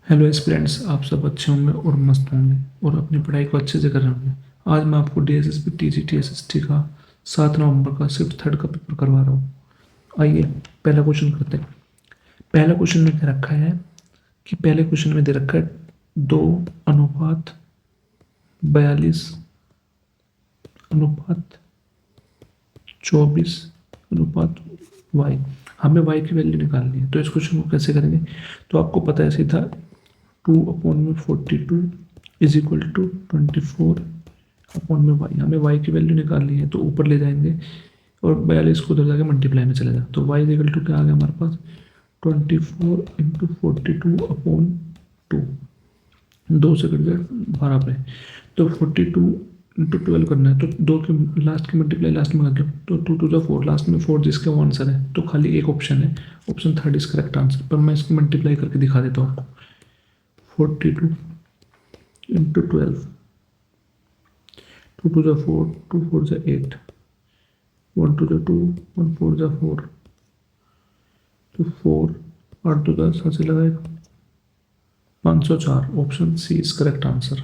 Hello aspirants, आप सब अच्छे होंगे और मस्त होंगे और अपनी पढ़ाई को अच्छे से कर रहे होंगे। आज मैं आपको डीएसएसबी टीजीटी एसएसटी का 7 नवंबर का शिफ्ट थर्ड का पेपर करवा रहा हूँ। आइए पहला क्वेश्चन करते हैं। पहला क्वेश्चन में क्या रखा है कि पहले क्वेश्चन में दे रखा है 2:42:24:y। हमें y की वैल्यू निकालनी है, तो इस क्वेश्चन को कैसे करेंगे? तो आपको पता है सीधा 2/42 इज इक्वल टू 24/y। हमें y की वैल्यू निकालनी है, तो ऊपर ले जाएंगे और 42 को उधर जाके मल्टीप्लाई में चलेगा। तो y इज इक्वल टू क्या आ गया हमारे पास? 24 × 42/2। 2 से कट गया 12 पे। तो 42 × 12 करना है, तो 2 के लास्ट की मल्टीप्लाई लास्ट में आ गया, तो 2 × 4 लास्ट में 4 जिसका वो आंसर है। तो खाली एक ऑप्शन है, option third is correct answer. पर मैं इसकी मल्टीप्लाई करके दिखा देता हूँ आपको। 42 × 12, 2 2 4, 2 4 8, 1 2 2, 1 4 4, तो 4 8 2 10 ऐसे लगाएगा 504। Option C is correct answer.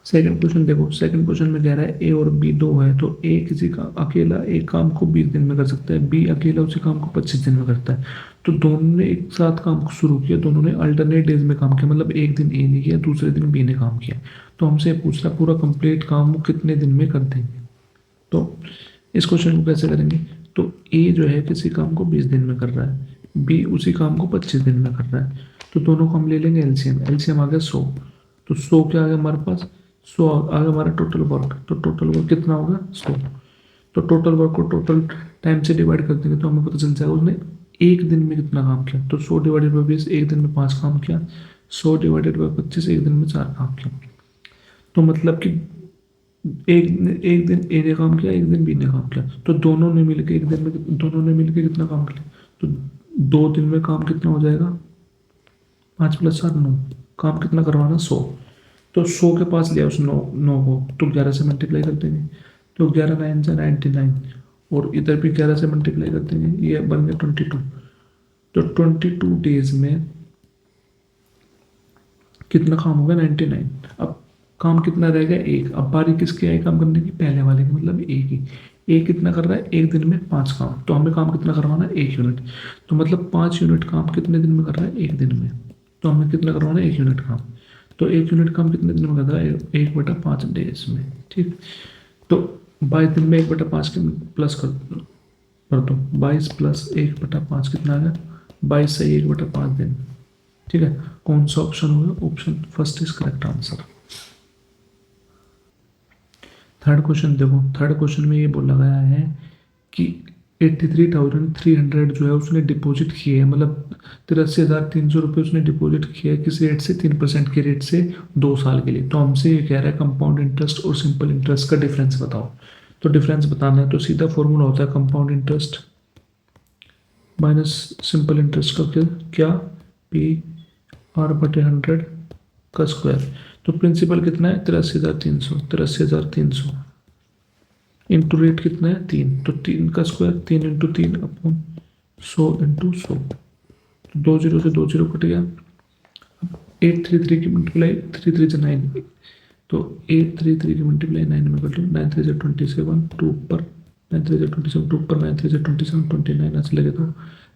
Second question देखो। सेकंड क्वेश्चन में कह रहा है ए और बी दो है, तो ए किसी का अकेला एक काम को 20 दिन में कर सकता है, बी अकेला उसी काम को 25 दिन में करता है। तो दोनों ने एक साथ काम शुरू किया, दोनों ने अल्टरनेट डेज में काम किया, मतलब एक दिन ए ने किया दूसरे दिन बी ने काम किया। तो हमसे पूछ रहा पूरा कंप्लीट काम वो कितने दिन में कर देंगे। तो इस क्वेश्चन को कैसे करेंगे? तो ए जो है किसी काम को 20 दिन में कर रहा है, बी उसी काम को 25 दिन में कर रहा है। तो दोनों को हम ले लेंगे एलसीएम। एलसीएम आ गया 100। तो 100 क्या आ गया हमारे पास? 100 आ गया हमारा टोटल वर्क। तो टोटल वर्क कितना होगा? 100। तो टोटल वर्क को टोटल टाइम से डिवाइड कर देंगे, तो हमें पता चल जाएगा उसने एक दिन में कितना काम किया। तो 100 डिवाइडेड बाई 20, एक दिन में 5 काम किया। 100 डिवाइडेड बाई 25, एक दिन में 4 काम किया। तो मतलब कि एक दिन ए ने काम किया, एक दिन बी ने काम किया। तो दोनों ने मिलकर एक दिन में कितना काम किया? तो 2 दिन में काम कितना हो जाएगा? 5 + 4 9। काम कितना करवाना? 100। तो 100 के पास लिया उस 9 को, तो 11 से मल्टीप्लाई कर देंगे। तो 11 9 से 99, और इधर भी 11 से मल्टीप्लाई कर देंगे, ये बन गया 22। तो 22 डेज में कितना काम होगा? 99। अब काम कितना रह गया? एक। अब बारी किसकी आई काम करने की? पहले वाले की, मतलब एक ही। एक कितना कर रहा है? एक दिन में 5 काम। तो हमें काम कितना करवाना है? 1 यूनिट। तो मतलब 5 यूनिट काम कितने दिन में कर रहा है? एक दिन में। तो हमें कितना करवाना है? 1 यूनिट काम। तो 1 यूनिट काम कितने दिन में कर रहा है? 1/5 डेज में। ठीक। तो 22 दिन में 1/5 के प्लस कर दो। 22 + 1/5 कितना आ गया? 22 से 1/5 दिन। ठीक है। कौन सा ऑप्शन होगा? Option first is correct answer. Third question देखो। थर्ड क्वेश्चन में ये बोला गया है कि 83,300 जो है उसने डिपॉजिट किए है, मतलब 83,300 रुपये उसने डिपॉजिट किया है किस रेट से? 3% के रेट से 2 साल के लिए। तो हमसे ये कह रहा है कंपाउंड इंटरेस्ट और सिंपल इंटरेस्ट का डिफरेंस बताओ। तो डिफरेंस बताना है, तो सीधा फॉर्मूला होता है compound interest minus simple interest का क्या? PR/100 का स्क्वायर। तो प्रिंसिपल कितना है? 83,300। 83,300 इंटू रेट कितना है? 3। तो 3 का स्क्वायर 3 × 3 अपॉन 100 × 100। तो 2 0 से 2 0 कट गया। 833 की मल्टीप्लाई 3 3 से 9, तो 833 की मल्टीप्लाई 9 में कर लो। 9 3 से 27, 2 ऊपर 9 3 से 27, 2 ऊपर 9 3 से 27, 29 ऐसे लगे। तो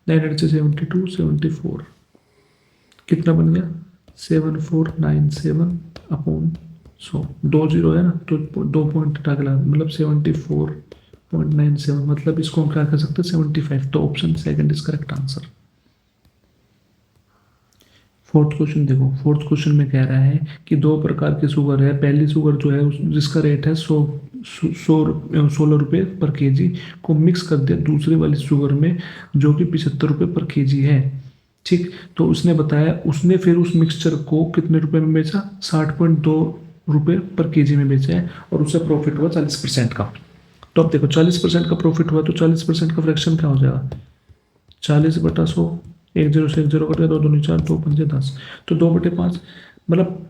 9 8 से 72, 74 कितना बन गया? 7497 अपॉन 100। 2 0 है ना, तो 2 पॉइंट हटा के लगा, मतलब 74.97, मतलब इसको हम क्या कर सकते हैं? 75। तो option second is correct answer. Fourth question देखो। फोर्थ क्वेश्चन में कह रहा है कि 2 प्रकार की शुगर है। पहली शुगर जो है जिसका रेट है 16 रुपये/kg को मिक्स कर दिया दूसरी वाली शुगर में जो कि 75 रुपये/kg है। ठीक। तो उसने बताया उसने फिर उस मिक्सचर को कितने रुपए में बेचा? 60.2 रुपये/kg में बेचा है, और उससे प्रॉफिट हुआ 40% का। तो अब देखो 40% का प्रॉफिट हुआ, तो 40% का फ्रैक्शन क्या हो जाएगा? 40/100। 1 0 से 1 0 कट गया, 2 दूनी 4, 2 पंजे 10। तो 2/5, मतलब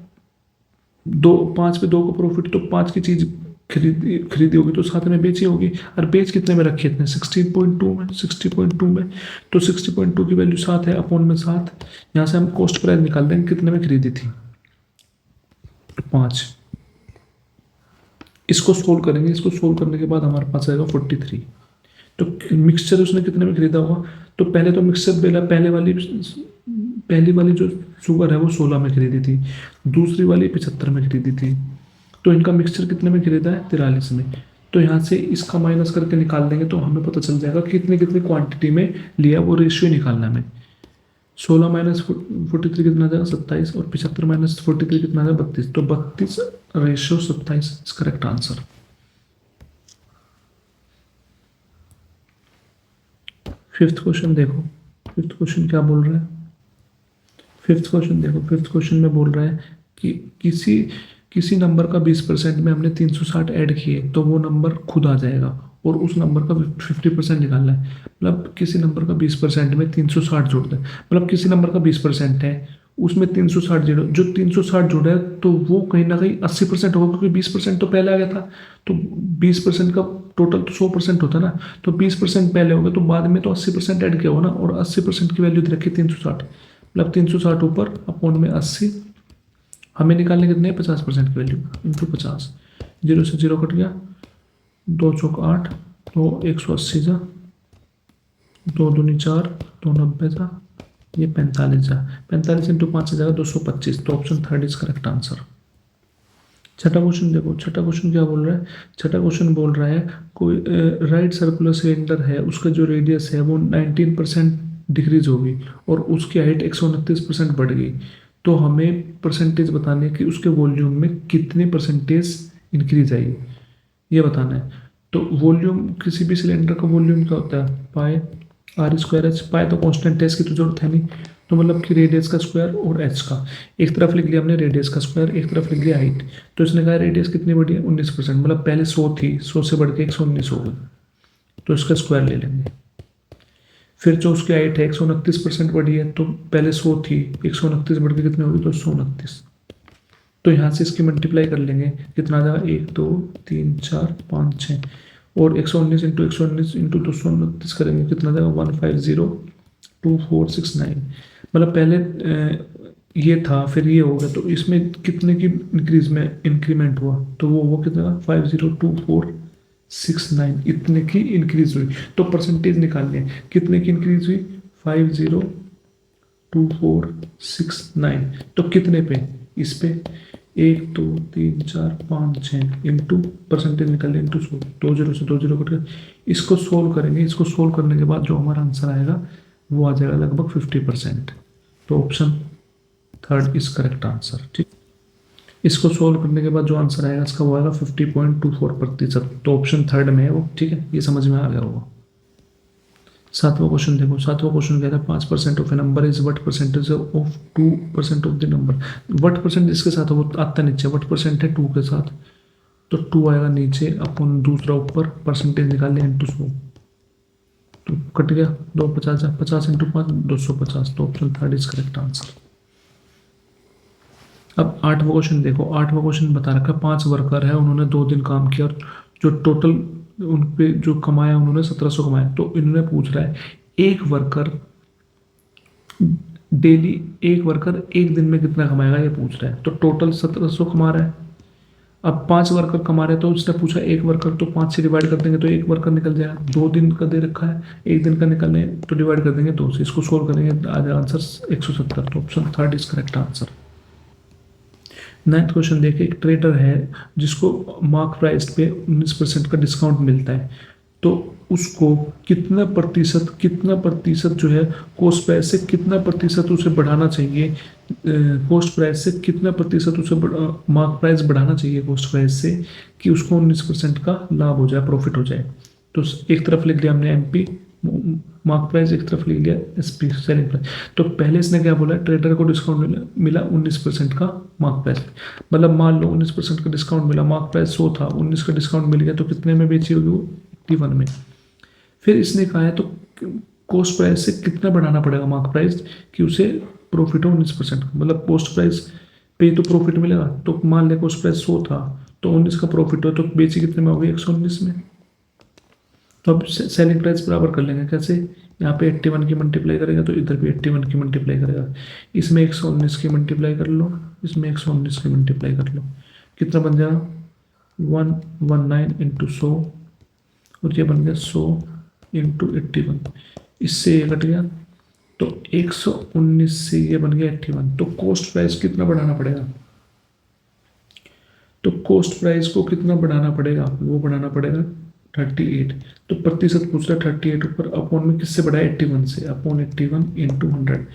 2 5 पे 2 का प्रॉफिट, तो 5 की चीज खरीदी होगी तो साथ में बेची होगी। और बेच कितने में रखी इतने 16.2 में, 60.2 में। तो 60.2 की वैल्यू 7 है, अपॉन में 7। यहाँ से हम कॉस्ट प्राइस निकाल देंगे कितने में खरीदी थी, 5। इसको सोल्व करेंगे, इसको सोल्व करने के बाद हमारे पास आएगा 43। तो मिक्सचर उसने कितने में खरीदा होगा, तो पहले तो मिक्सचर पहली वाली जो शुगर है वो 16 में खरीदी थी, दूसरी वाली 75 में खरीदी थी। तो इनका मिक्सचर कितने में खरीदा है, 43 में। तो यहाँ से इसका माइनस करके निकाल देंगे तो हमें पता चल जाएगा कितनी कितनी क्वांटिटी में लिया, वो रेशियो निकालना है। 16 माइनस 43 कितना आ जाएगा, 27। और 75 माइनस 43 कितना आ जाएगा, 32। तो 32 ratio 27 is correct answer. Fifth question देखो, फिफ्थ क्वेश्चन क्या बोल रहा है। फिफ्थ क्वेश्चन देखो, फिफ्थ क्वेश्चन में बोल रहा है कि किसी नंबर का 20% में हमने 360 ऐड किए तो वो नंबर खुद आ जाएगा, और उस नंबर का 50% निकालना है। मतलब किसी नंबर का 20% में 360 जोड़ दें, मतलब किसी नंबर का 20% है, उसमें 360 जोड़ो, जो 360 जोड़ा है तो वो कहीं ना कहीं 80% होगा, क्योंकि 20% तो पहले आ गया था। तो 20% का टोटल तो 100% होता है ना, तो 20% पहले हो गया तो बाद में तो 80% ऐड किया होगा ना, और 80% की वैल्यू दे रखी 360, मतलब 360 ऊपर अपॉन में 80। हमें निकालने कितने 50% की वैल्यू इंटू 50। 0 से 0 कट गया, 2 चौक 8, तो 180 जा, 2 दूनी 4, 2 90 जा, ये 45 जा, 45 इंटू 5 हो जाएगा 225। तो option third is correct answer. छठा क्वेश्चन देखो, छठा क्वेश्चन क्या बोल रहा है। छठा क्वेश्चन बोल रहा है कोई राइट सर्कुलर सिलेंडर है, उसका जो रेडियस है वो 19% डिक्रीज होगी और उसकी हाइट 129% बढ़ गई। तो हमें परसेंटेज बताने है कि उसके वॉल्यूम में कितने परसेंटेज इंक्रीज आई, ये बताना है। तो वॉल्यूम, किसी भी सिलेंडर का वॉल्यूम क्या होता है, पाई आर स्क्वायर एच। पाई तो कांस्टेंट है, इसकी तो जरूरत है नहीं। तो मतलब कि रेडियस का स्क्वायर और एच का, एक तरफ लिख लिया हमने रेडियस का स्क्वायर, एक तरफ लिख लिया हाइट। तो इसने कहा रेडियस कितनी बढ़ी है, 19%, मतलब पहले 100 थी, 100 से बढ़ के 119 हो गई, तो इसका स्क्वायर ले लेंगे। फिर जो उसकी हाइट है 129% बढ़ी है, तो पहले 100 थी, 129 बढ़ के कितनी होगी, तो 129। तो यहाँ से इसकी मल्टीप्लाई कर लेंगे, कितना आ जाएगा, 1 2 3 4 5 6, और 119 इंटू 119 इंटू 229 करेंगे, कितना आ जाएगा 1502469। मतलब पहले ये था, फिर ये हो गया, तो इसमें कितने की इंक्रीमेंट हुआ, तो वो कितना 502469, इतने की इंक्रीज हुई। तो परसेंटेज निकालनी है, कितने की इंक्रीज हुई, 502469। तो कितने पे, इस पे 1 2 3 4 5 6 इंटू परसेंटेज निकालिए इंटू 100, 2 0 से 2 0 कट गया। इसको सोल्व करेंगे, इसको सोल्व करने के बाद जो हमारा आंसर आएगा वो आ जाएगा लगभग 50%। तो option third is correct answer. ठीक, इसको सोल्व करने के बाद जो आंसर आएगा इसका वो आएगा 50.24%। तो ऑप्शन थर्ड में है वो। ठीक है, ये समझ में आ गया होगा। सातवां क्वेश्चन देखो, सातवां क्वेश्चन कहता है 5% of A number is what percentage of 2% of the number. What percent इसके साथ वो आता नीचे, वट परसेंट है 2 के साथ, तो 2 आएगा नीचे, अपन दूसरा ऊपर, परसेंटेज निकाल लिया इंटू 100, तो कट गया 250, 50 इंटू 5 250। तो option third is correct answer. अब आठवां क्वेश्चन देखो, आठवां क्वेश्चन बता रखा है 5 वर्कर है, उन्होंने 2 दिन काम किया और जो टोटल उन पे जो कमाया उन्होंने 1700 कमाया। तो इन्होंने पूछ रहा है एक वर्कर डेली, एक वर्कर एक दिन में कितना कमाएगा, ये पूछ रहा है। तो टोटल 1700 कमा रहा है, अब 5 वर्कर कमा रहे हैं, तो उसने पूछा एक वर्कर, तो 5 से डिवाइड कर देंगे तो एक वर्कर निकल जाएगा। 2 दिन का दे रखा है, एक दिन का निकलने तो डिवाइड कर देंगे 2 से, इसको सोल्व करेंगे आ जाएगा आंसर 170। तो option third is correct answer. Ninth question देखिए, एक ट्रेडर है जिसको मार्क प्राइस पे 19% का डिस्काउंट मिलता है, तो उसको कितना प्रतिशत जो है कॉस्ट प्राइस से कितना प्रतिशत उसे बढ़ाना चाहिए, कॉस्ट प्राइस से कितना प्रतिशत उसे मार्क प्राइस बढ़ाना चाहिए कॉस्ट प्राइस से, कि उसको 19% का लाभ हो जाए, प्रॉफिट हो जाए। तो एक तरफ लिख लिया हमने एमपी मार्क प्राइस, एक तरफ लिख लिया एसपी सेलिंग प्राइस। तो पहले इसने क्या बोला, ट्रेडर को डिस्काउंट मिला 19% का मार्क प्राइस, मतलब मान लो 19% का डिस्काउंट मिला, मार्क प्राइस 100 था, 19 का डिस्काउंट मिल गया, तो कितने में बेची होगी वो, 81 में। फिर इसने कहा है तो कॉस्ट प्राइस से कितना बढ़ाना पड़ेगा मार्क प्राइस कि उसे प्रॉफिट हो 19%, मतलब कॉस्ट प्राइस पे तो प्रॉफिट मिलेगा। तो मान लिया कॉस्ट प्राइस 100 था, तो तो 19 का प्रॉफिट हो तो बेची कितने में होगी 119 में। तो अब सेलिंग प्राइस बराबर कर लेंगे कैसे, यहाँ पे 81 की मल्टीप्लाई करेगा तो इधर भी 81 की मल्टीप्लाई करेगा, इसमें 119 की मल्टीप्लाई कर लो, इसमें 119 की मल्टीप्लाई कर लो, कितना बन जाएगा 119 इंटू 100 और ये बन गया 100 इंटू 81, इससे ये कट गया तो 119 से ये बन गया 81। तो कॉस्ट प्राइस कितना बढ़ाना पड़ेगा, तो कॉस्ट प्राइस को कितना बढ़ाना पड़ेगा, वो बढ़ाना पड़ेगा 38। तो प्रतिशत पूछ रहा है 38 ऊपर अपॉन में किससे बढ़ा है 81 से, अपॉन 81 इंटू 100।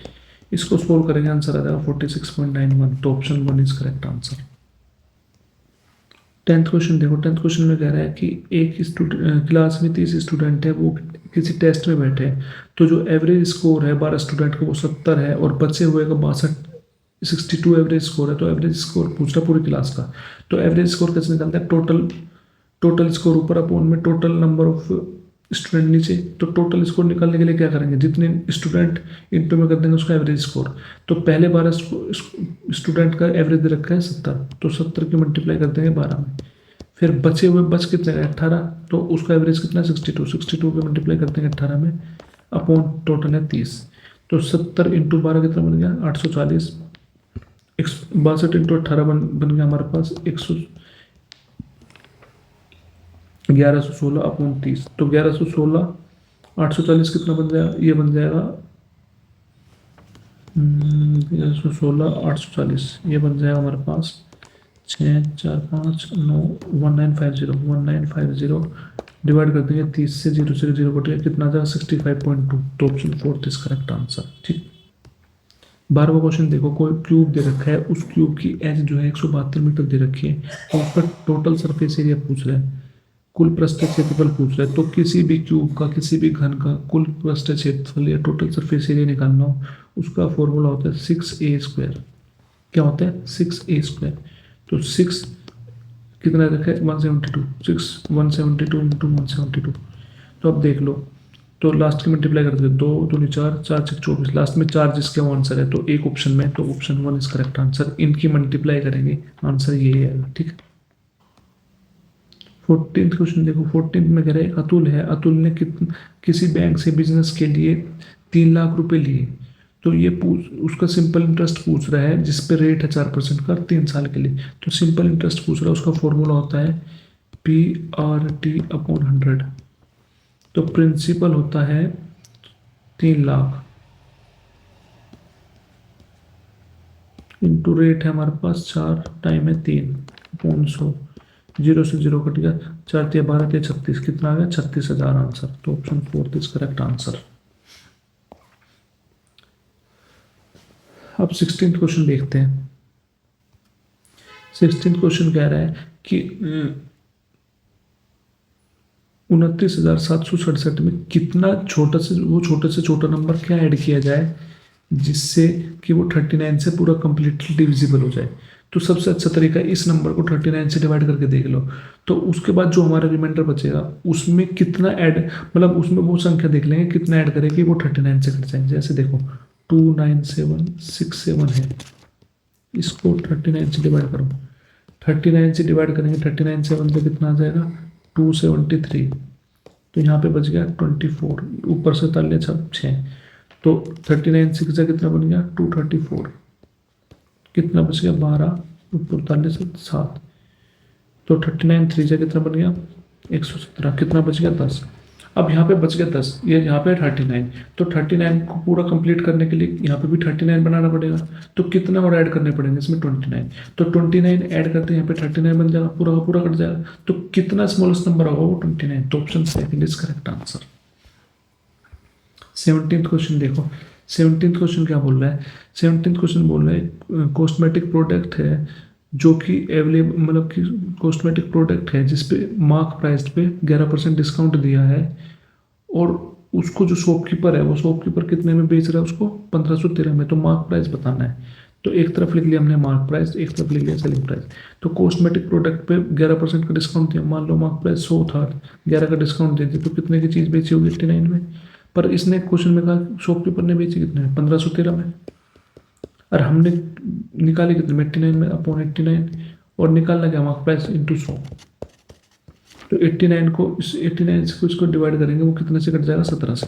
इसको सोल्व करेंगे आंसर आ जाएगा 46.91। तो option 1 is correct answer. 10th question देखो, 10th क्वेश्चन में कह रहा है कि एक क्लास में 30 स्टूडेंट है, वो किसी टेस्ट में बैठे हैं, तो जो एवरेज स्कोर है 12 स्टूडेंट का वो 70 है और बचे हुए का 62 एवरेज स्कोर है। तो एवरेज स्कोर पूछ रहा पूरी क्लास का, तो एवरेज स्कोर कैसे निकलता है, टोटल स्कोर ऊपर अपॉन में टोटल नंबर ऑफ स्टूडेंट नीचे। तो टोटल स्कोर निकालने के लिए क्या करेंगे, जितने स्टूडेंट इंटू में कर देंगे उसका एवरेज स्कोर। तो पहले 12 स्टूडेंट का एवरेज दे रखा है 70, तो 70 की मल्टीप्लाई कर देंगे 12 में, फिर बचे हुए बच कितने का 18, तो उसका एवरेज कितना है 62 की मल्टीप्लाई कर देंगे 18 में, अपॉन टोटल है 30। तो 70 इंटू 12 कितना बन गया 840, 62 इंटू 18 बन गया हमारे पास 1116 अपॉन 30। तो 1116 840 कितना बन जाएगा, ये बन जाएगा 1116 840, ये बन जाएगा हमारे पास 6 4 5 9 1950 डिवाइड कर देंगे 30 से 0 से 0 कटेगा कितना जाएगा 65.2। तो ऑप्शन 4 इज करेक्ट आंसर। ठीक, 12वां क्वेश्चन देखो, कोई क्यूब दे रखा है, उस क्यूब की एज जो है 172 मीटर दे रखी है और उस पर टोटल सरफेस एरिया पूछ रहा है, कुल पृष्ठ क्षेत्रफल पूछ रहा है। तो किसी भी क्यूब का किसी भी घन का कुल पृष्ठ क्षेत्रफल या टोटल सरफेस एरिया निकालना हो, उसका फॉर्मूला होता है 6a²। क्या होता है 6a²। तो 6 कितना रखा है 172, 172 इंटू 172। तो अब देख लो, तो लास्ट की मल्टीप्लाई कर दो, 2 दूनी 4, 4 6 24, लास्ट में 4 जिसका आंसर है तो एक ऑप्शन में, तो ऑप्शन 1 इज करेक्ट आंसर। इनकी मल्टीप्लाई करेंगे आंसर ये आएगा। ठीक है, 14th क्वेश्चन देखो, 14th में कह रहे हैं अतुल है, अतुल ने किसी बैंक से बिजनेस के लिए 3 लाख रुपए लिए। तो ये उसका सिंपल इंटरेस्ट पूछ रहा है जिस पे रेट है 4% का 3 साल के लिए। तो सिंपल इंटरेस्ट पूछ रहा है, उसका फॉर्मूला होता है PRT/100। तो प्रिंसिपल होता है 3 लाख इंटू रेट है हमारे पास 4, टाइम है 3/100, 0 से 0 कट गया, 4 × 12 × 36, कितना आ गया 36,000 आंसर। तो ऑप्शन 4 इज करेक्ट आंसर। अब 16th क्वेश्चन देखते हैं। 16th क्वेश्चन कह रहा है कि 29,767 में कितना छोटे से छोटा नंबर क्या ऐड किया जाए जिससे कि वो 39 से पूरा कंप्लीटली डिविजिबल हो जाए। तो सबसे अच्छा तरीका इस नंबर को 39 से डिवाइड करके देख लो। तो उसके बाद जो हमारा रिमाइंडर बचेगा उसमें कितना ऐड, मतलब उसमें वो संख्या देख लेंगे कितना ऐड करेगी वो 39 से कट जाएंगे। जैसे देखो 29767 है, इसको 39 से डिवाइड करो, 39 से डिवाइड करेंगे 39 7 पे कितना आ जाएगा 273। तो यहाँ पे बच गया 24, ऊपर से ताले 6, तो 39 6 से कितना बन गया 234, कितना बच गया 12, ऊपर ताले से 7, तो 39 3 से कितना बन गया 117, कितना बच गया 10। अब यहाँ पे बच गया 10, ये यहाँ पे 39, तो 39 को पूरा कंप्लीट करने के लिए यहाँ पे भी 39 बनाना पड़ेगा। तो कितना और ऐड करने पड़ेंगे इसमें 29, तो 29 ऐड करते हैं यहाँ पे 39 बन जाएगा, पूरा का पूरा कट जाएगा। तो कितना स्मॉलेस्ट नंबर होगा वो 29। तो option second is correct answer. 17th question देखो, 17th क्वेश्चन क्या बोल रहा है, 17th क्वेश्चन बोल रहा है कॉस्मेटिक प्रोडक्ट है जो कि अवेलेबल, मतलब कि कॉस्मेटिक प्रोडक्ट है जिसपे मार्क प्राइस पे 11% डिस्काउंट दिया है और उसको जो शॉपकीपर है वो शॉपकीपर कितने में बेच रहा है उसको 1513 में। तो मार्क प्राइस बताना है। तो एक तरफ लिख लिया हमने मार्क प्राइस, एक तरफ लिख लिया सेलिंग प्राइस। तो कॉस्मेटिक प्रोडक्ट पे 11% का डिस्काउंट दिया, मान लो मार्क प्राइस 100 था, 11 का डिस्काउंट दे दिया, तो कितने की चीज़ बेची होगी 89 में। पर इसने क्वेश्चन में कहा शॉपकीपर ने बेची कितने में 1513 में, और हमने निकाली कितने में 89 में, अपॉन 89 और निकालना क्या हमारे पास इंटू 100। तो 89 को इस 89 से इसको डिवाइड करेंगे, वो कितने से कट जाएगा, 17 से।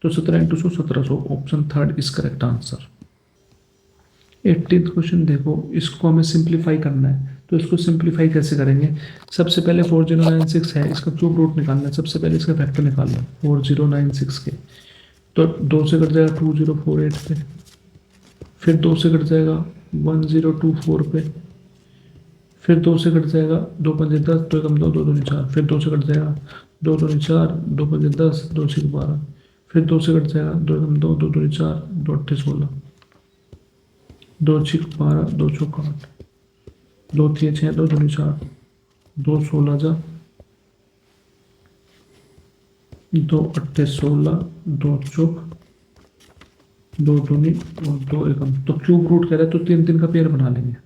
तो 17 into 100 1700, option third is correct answer. 18th question देखो, इसको हमें सिंप्लीफाई करना है। तो इसको सिंप्लीफाई कैसे करेंगे, सबसे पहले 4096 है, इसका क्यूब रूट निकालना है। सबसे पहले इसका फैक्टर निकाल लो 4096 के। तो 2 से कट जाएगा 2048 पे, फिर 2 से कट जाएगा 1024 पे, फिर 2 से कट जाएगा 2 पंजे 10, 2 एकम 2, 2 दूनी 4, फिर 2 से कट जाएगा 2 दूनी 4, 2 पंजे 10, 2 छीक 12, फिर 2 से कट जाएगा 2 एकम 2, 2 दूनी 4, 2 अट्ठे 16, 2 छीक 12, 2 चौक 8, 2 तिये 6, 2 दूनी 4, 2 16 जा, 2 अट्ठे 16, 2 चौक 2 दूनी और 2 एकम। तो क्यूब रूट कह रहे हैं, तो 3 3 का पेयर बना लेंगे।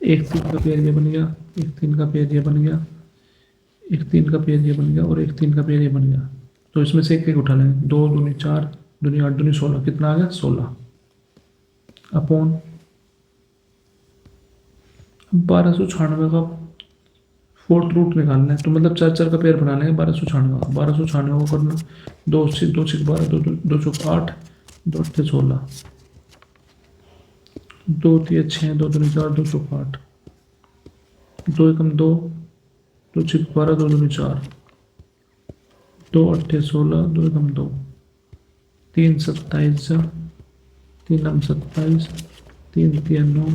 एक 3 का पेयर ये बन गया, एक 3 का पेयर ये बन गया, एक 3 का पेयर ये बन गया, और एक 3 का पेयर ये बन गया। तो इसमें से एक एक उठा लेंगे, 2 दूनी 4, दूनी 8, दूनी 16, कितना आ गया 16 अपॉन 1296 का फोर्थ रूट निकालना है। तो मतलब 4 4 का पेयर बना लेंगे, 1296 को करना, 2 से 2 से 12, 2 चौक 8, 2 अट्ठे 16, 2 तिये 6, 2 दूनी 4, 2 चौक 8, 2 एकम 2, 2 छीक 12, 2 दूनी 4, 2 अट्ठे 16, 2 एकम 2, 3 27 जा, 3 नम 27, 3 तिये 9,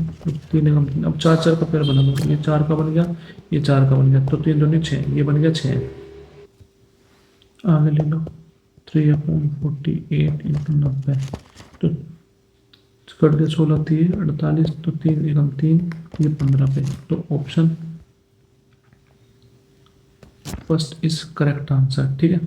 3 एकम 3। अब 4 4 का पेयर बना लो, ये 4 का बन गया, ये 4 का बन गया, तो 3 दूनी 6, ये बन गया 6। आगे ले लो 3/48 इंटू 90, तो कट गया 16 तिये 48, तो 3 एकम 3, ये 15 पे। तो option first is correct answer, ठीक है।